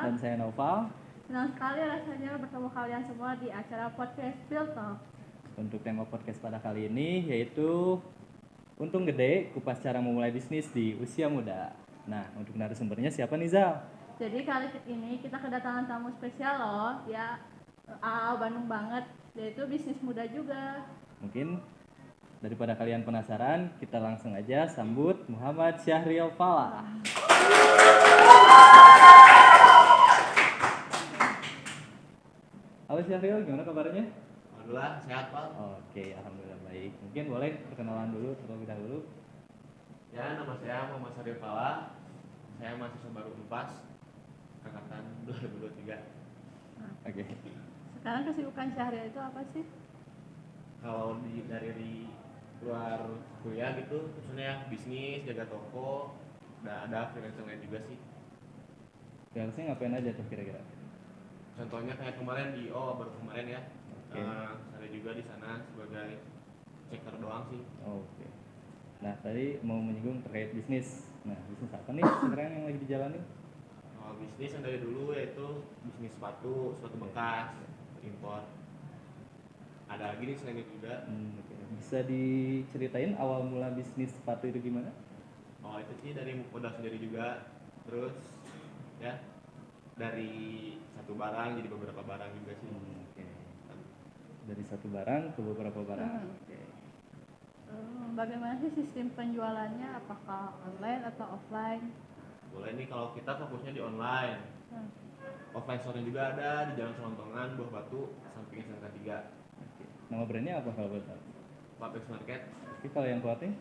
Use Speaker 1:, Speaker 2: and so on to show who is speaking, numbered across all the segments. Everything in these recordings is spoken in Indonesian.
Speaker 1: Dan saya Noval.
Speaker 2: Senang sekali rasanya bertemu kalian semua di acara podcast Real Talk.
Speaker 1: Untuk tema podcast pada kali ini yaitu Untung Gede, kupas cara memulai bisnis di usia muda. Nah, untuk narasumbernya siapa nih, Zal?
Speaker 2: Jadi kali ini kita kedatangan tamu spesial loh, ya Bandung banget, yaitu bisnis muda juga.
Speaker 1: Mungkin daripada kalian penasaran, kita langsung aja sambut Muhammad Syahril Falah. Halo Syahril, gimana kabarnya?
Speaker 3: Alhamdulillah sehat Pak.
Speaker 1: Oke, alhamdulillah baik. Mungkin boleh perkenalan dulu terlebih dahulu.
Speaker 3: Ya, nama saya Muhammad Syahril Falah. Saya mahasiswa baru UNPAS angkatan 2023.
Speaker 1: Oke.
Speaker 2: Sekarang kesibukan Syahril itu apa sih?
Speaker 3: Kalau dari luar kuliah gitu, maksudnya bisnis, jaga toko, ada freelance lain juga sih.
Speaker 1: Freelance ngapain aja tuh kira-kira?
Speaker 3: Contohnya kayak kemarin di baru kemarin ya.
Speaker 1: Oke.
Speaker 3: Saya juga di sana sebagai checker doang sih.
Speaker 1: Oke. Nah, tadi mau menyinggung terkait bisnis. Nah, bisnis apa nih sekarang yang lagi dijalani?
Speaker 3: Kalau bisnis yang dari dulu yaitu bisnis sepatu bekas, impor. Ada lagi nih selain itu juga.
Speaker 1: Oke. Bisa diceritain awal mula bisnis sepatu itu gimana?
Speaker 3: Oh, itu sih dari modal sendiri juga. Terus ya dari satu barang jadi beberapa barang juga sih.
Speaker 1: Oke. Dari satu barang ke beberapa barang. Oke.
Speaker 2: Bagaimana sih sistem penjualannya? Apakah online atau offline?
Speaker 3: Boleh nih kalau kita fokusnya di online. Offline store juga ada di Jalan Selontongan, Buah Batu, samping SMK 3.
Speaker 1: Oke. Nama brandnya apa kalau boleh tahu?
Speaker 3: Pubx Market,
Speaker 1: Oke, kalau yang kuatnya?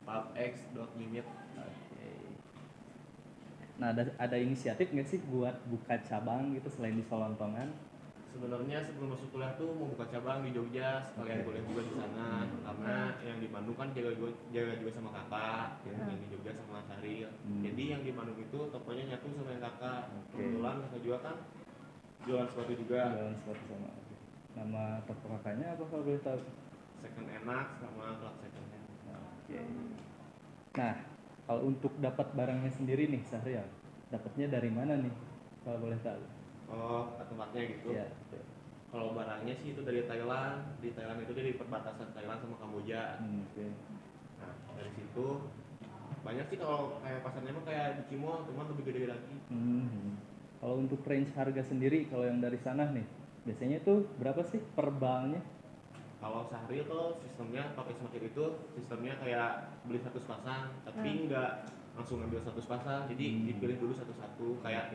Speaker 3: pubx.limit.
Speaker 1: Oke. Nah, ada inisiatif nggak sih buat buka cabang gitu selain di Solontongan?
Speaker 3: Sebenarnya sebelum masuk kuliah tuh mau buka cabang di Jogja, sekalian kuliah juga di sana. Karena yang di Bandung kan jaga juga sama kakak, yang di Jogja sama Syahril. Jadi yang di Bandung itu tokonya nyatu sama yang kakak. Kebetulan kakak juga kan jualan sepatu juga.
Speaker 1: Jualan sepatu sama. Nama toko kakaknya apa kalau boleh tahu?
Speaker 3: Second Enak sama Club Second Hand.
Speaker 1: Oke. Nah, kalau untuk dapat barangnya sendiri nih, Syahril, dapatnya dari mana nih? Kalau boleh tahu?
Speaker 3: Oh, ke tempatnya gitu.
Speaker 1: Iya, betul.
Speaker 3: Kalau barangnya sih itu dari Thailand. Di Thailand itu dia di perbatasan Thailand sama Kamboja.
Speaker 1: Oke.
Speaker 3: Nah, dari situ banyak sih kalau kayak pasarnya mah kayak di Cimol, cuman lebih gede lagi.
Speaker 1: Kalau untuk range harga sendiri, kalau yang dari sana nih, biasanya tuh berapa sih per balnya?
Speaker 3: Kalau Syahril tuh sistemnya pakai semakin itu sistemnya kayak beli 100 pasang, tapi nggak langsung ngambil 100 pasang, jadi dipilih dulu satu-satu. Kayak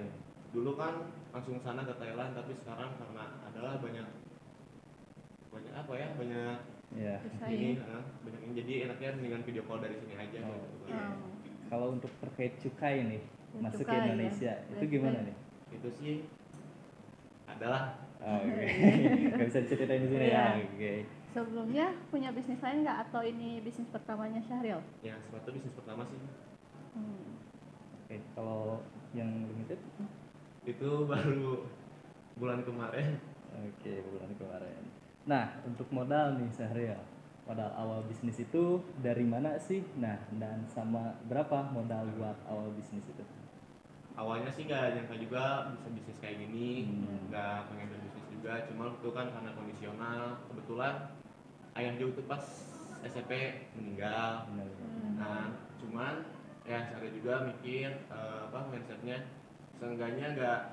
Speaker 3: dulu kan langsung sana ke Thailand, tapi sekarang karena adalah banyak apa ya, banyak ini, banyak ini, jadi enaknya mendingan video call dari sini aja. Gitu.
Speaker 1: Kalau untuk terkait cukai nih, masuk ke
Speaker 2: Cukai,
Speaker 1: Indonesia,
Speaker 2: ya.
Speaker 1: itu gimana nih?
Speaker 3: Itu sih adalah.
Speaker 1: Oke. Gak bisa diceritain di sini ya. Oke.
Speaker 2: Sebelumnya punya bisnis lain nggak atau ini bisnis pertamanya Syahril?
Speaker 3: Ya, sepatu bisnis pertama sih.
Speaker 1: Oke, kalau yang limited?
Speaker 3: Itu baru bulan kemarin.
Speaker 1: Oke, bulan kemarin. Nah, untuk modal nih Syahril, modal awal bisnis itu dari mana sih? Nah, dan sama berapa modal buat awal bisnis itu?
Speaker 3: Awalnya sih nggak nyangka juga bisa bisnis kayak gini, nggak pengen berbisnis juga, cuma itu kan karena kondisional. Kebetulan ayah juga tuh pas SMP meninggal. Nah, cuman ya saya juga mikir mindsetnya seenggaknya nggak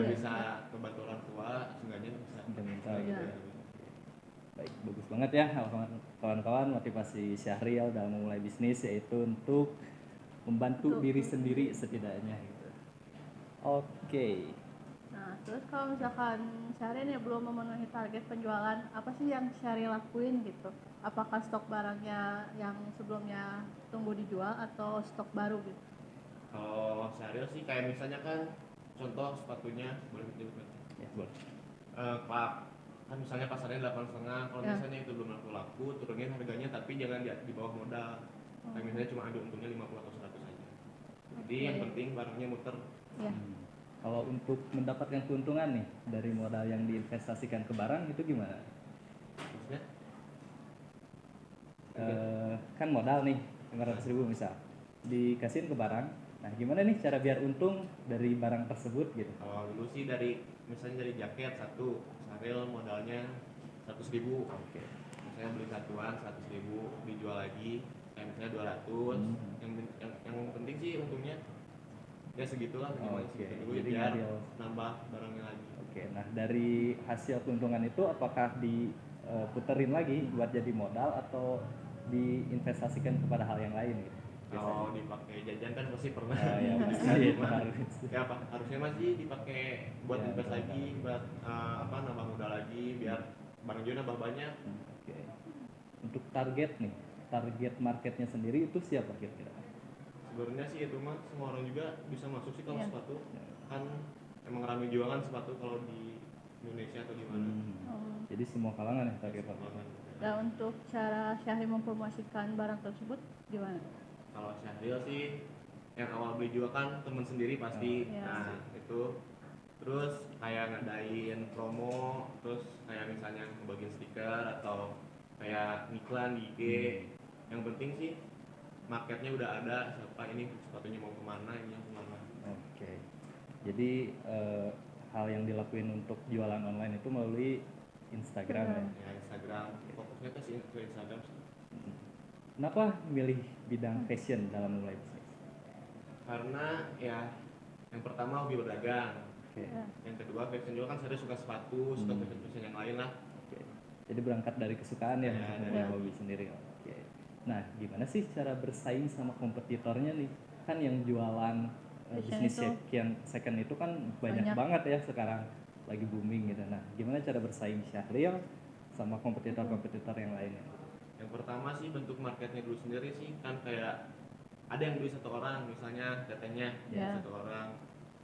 Speaker 3: bisa kebantu orang tua, seenggaknya bisa
Speaker 1: minta gitu. Baik, bagus banget ya kawan-kawan, motivasi Syahril dalam memulai bisnis yaitu untuk membantu diri sendiri setidaknya gitu. Oke.
Speaker 2: Nah, terus kalau misalkan Syahril nih belum memenuhi target penjualan, apa sih yang Syahril lakuin gitu? Apakah stok barangnya yang sebelumnya tunggu dijual atau stok baru gitu?
Speaker 3: Kalau Syahril sih kayak misalnya kan contoh sepatunya boleh disebut?
Speaker 1: Ya, boleh.
Speaker 3: Pak, kan misalnya pasarnya 8,5, kalau misalnya itu belum laku, turunin harganya tapi jangan di bawah modal. Kayak misalnya cuma ada untungnya 50 atau 100 aja. Jadi yang penting barangnya muter.
Speaker 2: Ya.
Speaker 1: Kalau untuk mendapatkan keuntungan nih dari modal yang diinvestasikan ke barang itu gimana?
Speaker 3: Maksudnya?
Speaker 1: Kan modal nih 500.000 misal, dikasihin ke barang. Nah, gimana nih cara biar untung dari barang tersebut gitu?
Speaker 3: Kalau dulu sih dari misalnya dari jaket satu, Saril modalnya 100.000.
Speaker 1: Oke.
Speaker 3: Misalnya beli satuan 100.000, dijual lagi kayak misalnya 200. Yang penting sih untungnya ya segitulah minimal
Speaker 1: Oke,
Speaker 3: segitu dulu
Speaker 1: jadi
Speaker 3: biar
Speaker 1: ngambil.
Speaker 3: nambah barangnya lagi.
Speaker 1: Oke, nah dari hasil keuntungan itu apakah diputerin lagi buat jadi modal atau diinvestasikan kepada hal yang lain gitu?
Speaker 3: Kalau dipakai jajan kan pasti pernah.
Speaker 1: Oh ya pasti
Speaker 3: Jadi
Speaker 1: itu harus.
Speaker 3: ya apa harusnya masih dipakai buat
Speaker 1: Ya,
Speaker 3: invest
Speaker 1: betul,
Speaker 3: lagi,
Speaker 1: betul.
Speaker 3: buat apa nambah modal lagi biar barang juga nambah banyak.
Speaker 1: Oke. Untuk target nih, target marketnya sendiri itu siapa kira-kira?
Speaker 3: Sebenarnya sih itu mah semua orang juga bisa masuk sih kalau
Speaker 2: Iya.
Speaker 3: sepatu kan emang ramai jualan sepatu kalau di Indonesia atau gimana.
Speaker 2: Oh.
Speaker 1: Jadi semua kalangan ya target market.
Speaker 3: Banget.
Speaker 2: Dan untuk cara Syahri mempromosikan barang tersebut gimana?
Speaker 3: Kalau Syahril sih yang awal beli juga kan temen sendiri pasti.
Speaker 2: Oh, iya.
Speaker 3: Nah itu terus kayak ngadain promo, terus kayak misalnya ngebagiin stiker atau kayak iklan di IG. Yang penting sih marketnya udah ada, siapa ini sepatunya mau kemana, ini mau kemana.
Speaker 1: Oke. Jadi hal yang dilakuin untuk jualan online itu melalui Instagram ya.
Speaker 3: Ya Instagram, fokusnya ke Instagram sih.
Speaker 1: Kenapa milih bidang fashion dalam mulai bisnis?
Speaker 3: Karena ya yang pertama hobi berdagang,
Speaker 1: Oke.
Speaker 3: yang kedua fashion juga kan saya suka sepatu, suka fashion yang lain lah.
Speaker 1: Oke. Jadi berangkat dari kesukaan ya,
Speaker 3: Ya,
Speaker 1: untuk
Speaker 3: dari
Speaker 1: memulai
Speaker 2: hobi.
Speaker 1: hobi sendiri. Oke. Nah, gimana sih cara bersaing sama kompetitornya nih? Kan yang jualan
Speaker 2: Fashion
Speaker 1: bisnis
Speaker 2: itu
Speaker 1: second itu kan banyak
Speaker 2: banyak.
Speaker 1: banget ya sekarang, lagi booming gitu. Nah, gimana cara bersaing Syahril sama kompetitor-kompetitor yang lainnya?
Speaker 3: Yang pertama sih bentuk marketnya dulu sendiri sih kan kayak ada yang beli satu orang misalnya datanya
Speaker 2: Ya.
Speaker 3: satu orang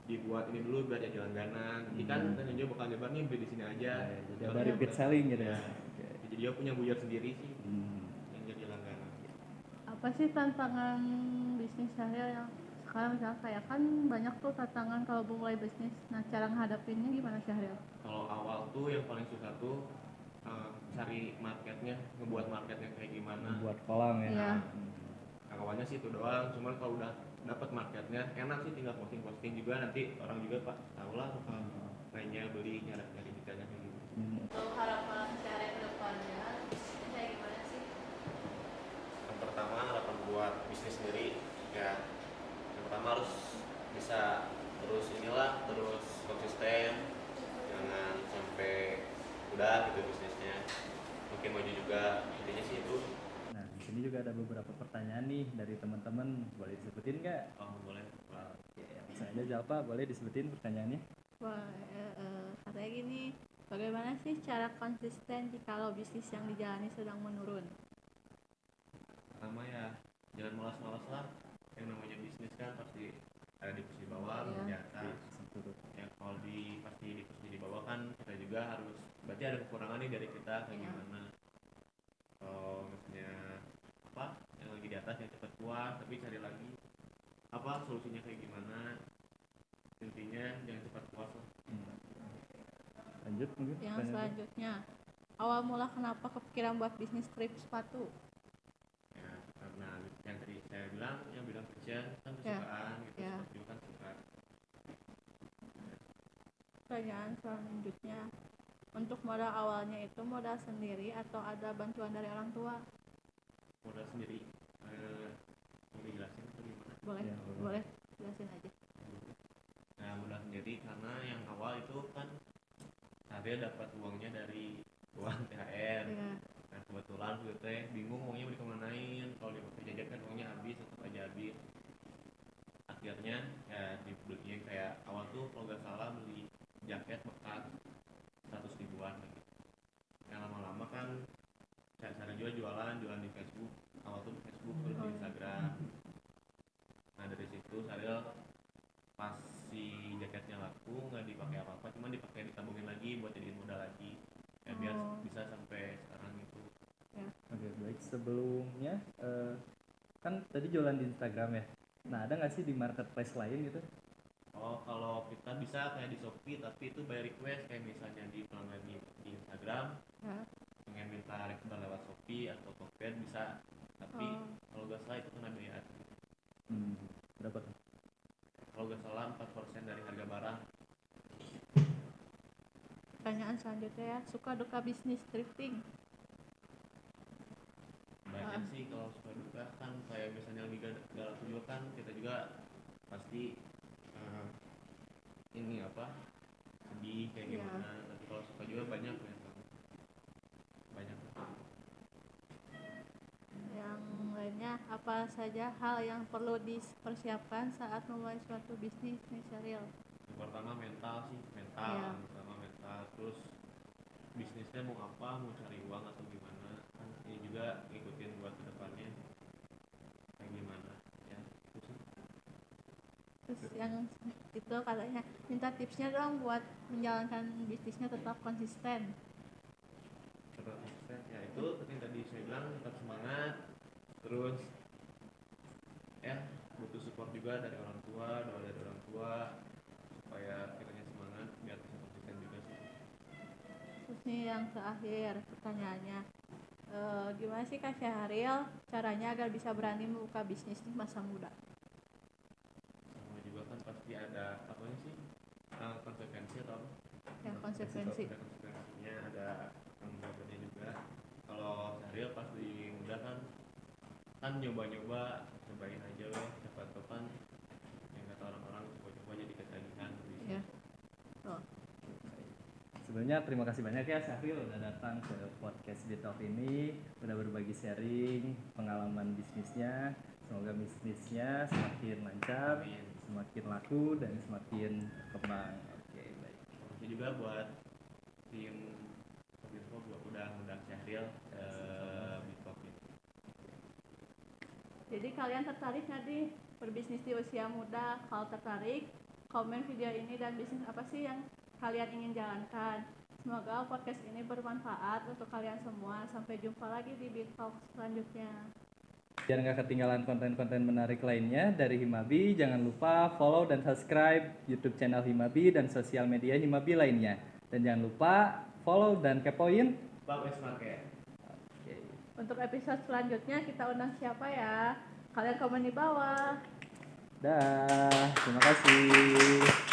Speaker 3: dibuat ini dulu biar jadi langganan. Nanti kan dan juga bakal nyebar nih beli di sini aja.
Speaker 1: Nah, jadi
Speaker 3: Kalau
Speaker 1: ada
Speaker 3: dia
Speaker 1: repeat
Speaker 3: udah-
Speaker 1: selling gitu ya.
Speaker 3: Ya.
Speaker 1: Oke.
Speaker 3: Jadi dia punya buyer sendiri sih
Speaker 1: Hmm.
Speaker 3: yang jadi langganan.
Speaker 2: Apa sih tantangan bisnis Syahril yang sekarang misalnya kayak kan banyak tuh tantangan kalau mau mulai bisnis. Nah, cara menghadapinnya gimana Syahril?
Speaker 3: Kalau awal tuh yang paling susah tuh cari marketnya, ngebuat marketnya kayak gimana.
Speaker 1: Buat kolam ya.
Speaker 2: Iya.
Speaker 3: Nah, awalnya sih itu doang, cuman kalau udah dapat marketnya enak sih tinggal posting juga nanti orang juga pak tahu lah bakal lainnya beli nyari detailnya kayak gitu.
Speaker 2: Untuk harapan Syahril ke depannya bisnisnya kayak gimana sih?
Speaker 3: Yang pertama harapan buat bisnis sendiri ya yang pertama harus bisa terus konsisten, jangan sampai udah gitu bisnisnya mungkin maju juga intinya sih itu.
Speaker 1: Nah, di sini juga ada beberapa pertanyaan nih dari teman-teman, boleh disebutin nggak?
Speaker 3: Oh boleh.
Speaker 1: Oke, langsung aja jawab Pak, boleh disebutin pertanyaannya?
Speaker 2: Wah, katanya gini, bagaimana sih cara konsisten jikalau bisnis yang dijalani sedang menurun?
Speaker 3: Pertama ya jangan malas-malas lah, yang namanya bisnis kan pasti ada di posisi bawah
Speaker 2: Iya.
Speaker 3: di atas ya. Kalau pasti di posisi di bawah kan kita juga harus berarti ada kekurangan nih dari kita kayak
Speaker 2: Iya.
Speaker 3: gimana. Kalau misalnya apa yang lagi di atas yang cepat puas tapi cari lagi apa solusinya kayak gimana, intinya jangan cepat puas lah.
Speaker 1: Lanjut mungkin
Speaker 2: Yang
Speaker 1: pertanyaan
Speaker 2: selanjutnya, awal mula kenapa kepikiran buat bisnis strip sepatu?
Speaker 3: Ya karena yang tadi saya bilang yang bilang fashion kan
Speaker 2: Ya.
Speaker 3: kesukaan gitu,
Speaker 2: Ya.
Speaker 3: sepatu juga kan suka.
Speaker 2: Pertanyaan selanjutnya, untuk modal awalnya itu modal sendiri atau ada bantuan dari orang tua?
Speaker 3: Modal sendiri mau dijelasin atau gimana?
Speaker 2: Boleh,
Speaker 1: Ya, boleh.
Speaker 2: boleh jelasin aja.
Speaker 3: Nah modal sendiri karena yang awal itu kan saya dapat uangnya dari uang THR.
Speaker 2: Iya.
Speaker 3: Nah kebetulan gue teh bingung uangnya mau dikemanain, kalau dipakai jajan kan uangnya habis, tetap aja habis. Akhirnya ya dibeliin kayak awal tuh kalau nggak salah beli jaket bekas 100.000-an gitu. Yang lama-lama kan saya juga jualan di Facebook, awal tuh di Facebook terus di Instagram. Nah dari situ saya pas si jaketnya laku nggak dipakai apa-apa, cuma dipakai ditabungin lagi buat jadiin modal lagi ya biar bisa sampai sekarang gitu.
Speaker 1: Oke, baik. Sebelumnya kan tadi jualan di Instagram ya. Nah, ada nggak sih di marketplace lain gitu?
Speaker 3: Oh kalau kita bisa kayak di Shopee tapi itu by request, kayak misalnya di pelanggan di Instagram
Speaker 2: Ya.
Speaker 3: pengen minta rekomendasi lewat Shopee atau Tokopedia bisa, tapi kalau nggak salah itu kena biaya.
Speaker 1: Berapa tuh?
Speaker 3: nggak salah 4% dari harga barang.
Speaker 2: Pertanyaan selanjutnya ya, suka duka bisnis thrifting.
Speaker 3: Banyak sih kalau suka duka kan, kayak misalnya lagi gak laku juga kan, kita juga pasti ini apa sedih kayak
Speaker 2: Iya.
Speaker 3: gimana. Tapi kalau suka juga banyak banyak.
Speaker 2: Yang lainnya, apa saja hal yang perlu dipersiapkan saat memulai suatu bisnis nih Syaril?
Speaker 3: Yang pertama mental sih,
Speaker 2: Iya.
Speaker 3: yang pertama mental. Terus bisnisnya mau apa, mau cari uang atau gimana kan, ini juga ngikutin buat kedepannya kayak gimana ya.
Speaker 2: Terus yang itu katanya minta tipsnya dong buat menjalankan bisnisnya tetap konsisten.
Speaker 3: Tetap konsisten ya, itu seperti tadi saya bilang, tetap semangat. Terus ya butuh support juga dari orang tua, doa dari orang tua supaya kitanya semangat biar bisa konsisten juga sih.
Speaker 2: Terus nih yang terakhir pertanyaannya, gimana sih Kak Syahril caranya agar bisa berani membuka bisnis di masa muda?
Speaker 3: Sama juga kan pasti ada apanya sih, konsekuensi atau apa?
Speaker 2: Yang konsekuensi.
Speaker 3: Ada konsekuensinya, ada tanggung jawabnya juga. Kalau Syahril pas di muda kan nyoba-nyoba, cobain aja weh, siapa tahu kan yang kata orang-orang coba-coba jadi ketagihan bisa.
Speaker 2: Iya. Tuh.
Speaker 1: Sebenarnya terima kasih banyak ya Syahril udah datang ke podcast Bitalk ini, udah berbagi sharing pengalaman bisnisnya. Semoga bisnisnya semakin lancar,
Speaker 3: Amin.
Speaker 1: semakin laku dan semakin berkembang. Oke, baik.
Speaker 3: Makasih juga buat tim Kominfo udah ngundang Syahril Bitalk ini.
Speaker 2: Jadi kalian tertarik nggak nih berbisnis di usia muda? Kalau tertarik, komen video ini dan bisnis apa sih yang kalian ingin jalankan. Semoga podcast ini bermanfaat untuk kalian semua. Sampai jumpa lagi di Bitalk selanjutnya.
Speaker 1: Biar nggak ketinggalan konten-konten menarik lainnya dari Himabi, jangan lupa follow dan subscribe YouTube channel Himabi dan sosial media Himabi lainnya. Dan jangan lupa follow dan kepoin
Speaker 3: Bang Market.
Speaker 1: Oke.
Speaker 2: Untuk episode selanjutnya kita undang siapa ya? Kalian komen di bawah.
Speaker 1: Dah, terima kasih.